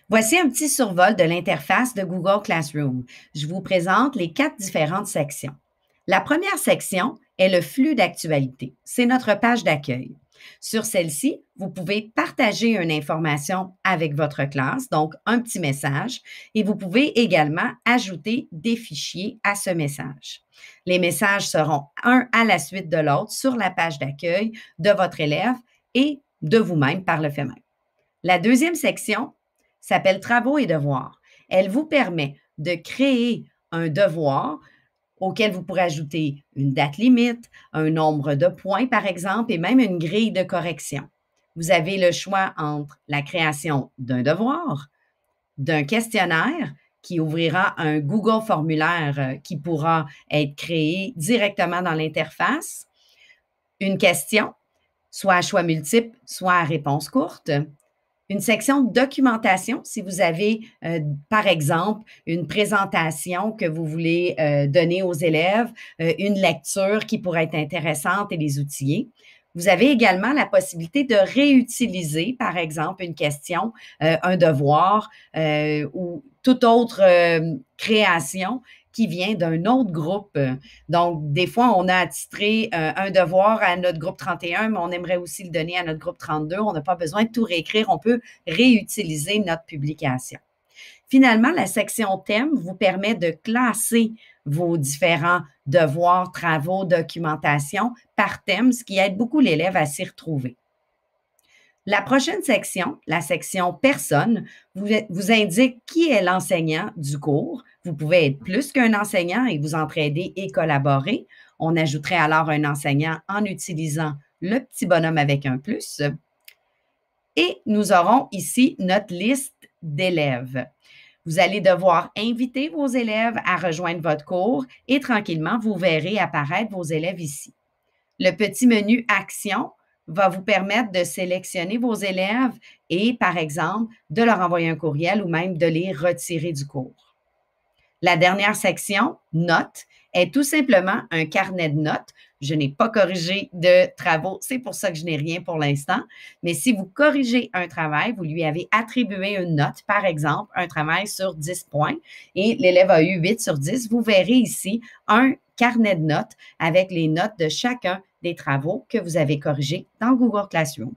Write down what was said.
Voici un petit survol de l'interface de Google Classroom. Je vous présente les 4 différentes sections. La première section est le flux d'actualité. C'est notre page d'accueil. Sur celle-ci, vous pouvez partager une information avec votre classe, donc un petit message, et vous pouvez également ajouter des fichiers à ce message. Les messages seront un à la suite de l'autre sur la page d'accueil de votre élève et de vous-même par le fait même. La deuxième section s'appelle Travaux et devoirs. Elle vous permet de créer un devoir auquel vous pourrez ajouter une date limite, un nombre de points, par exemple, et même une grille de correction. Vous avez le choix entre la création d'un devoir, d'un questionnaire qui ouvrira un Google formulaire qui pourra être créé directement dans l'interface, une question, soit à choix multiple, soit à réponse courte, une section documentation, si vous avez, par exemple, une présentation que vous voulez donner aux élèves, une lecture qui pourrait être intéressante et les outiller. Vous avez également la possibilité de réutiliser, par exemple, une question, un devoir ou toute autre création qui vient d'un autre groupe. Donc, des fois, on a attitré un devoir à notre groupe 31, mais on aimerait aussi le donner à notre groupe 32. On n'a pas besoin de tout réécrire. On peut réutiliser notre publication. Finalement, la section thème vous permet de classer vos différents devoirs, travaux, documentation par thème, ce qui aide beaucoup l'élève à s'y retrouver. La prochaine section, la section personne, vous indique qui est l'enseignant du cours. Vous pouvez être plus qu'un enseignant et vous entraider et collaborer. On ajouterait alors un enseignant en utilisant le petit bonhomme avec un plus. Et nous aurons ici notre liste d'élèves. Vous allez devoir inviter vos élèves à rejoindre votre cours et tranquillement, vous verrez apparaître vos élèves ici. Le petit menu Action va vous permettre de sélectionner vos élèves et, par exemple, de leur envoyer un courriel ou même de les retirer du cours. La dernière section, Notes, est tout simplement un carnet de notes. Je n'ai pas corrigé de travaux, c'est pour ça que je n'ai rien pour l'instant. Mais si vous corrigez un travail, vous lui avez attribué une note, par exemple, un travail sur 10 points, et l'élève a eu 8 sur 10, vous verrez ici un carnet de notes avec les notes de chacun des travaux que vous avez corrigés dans Google Classroom.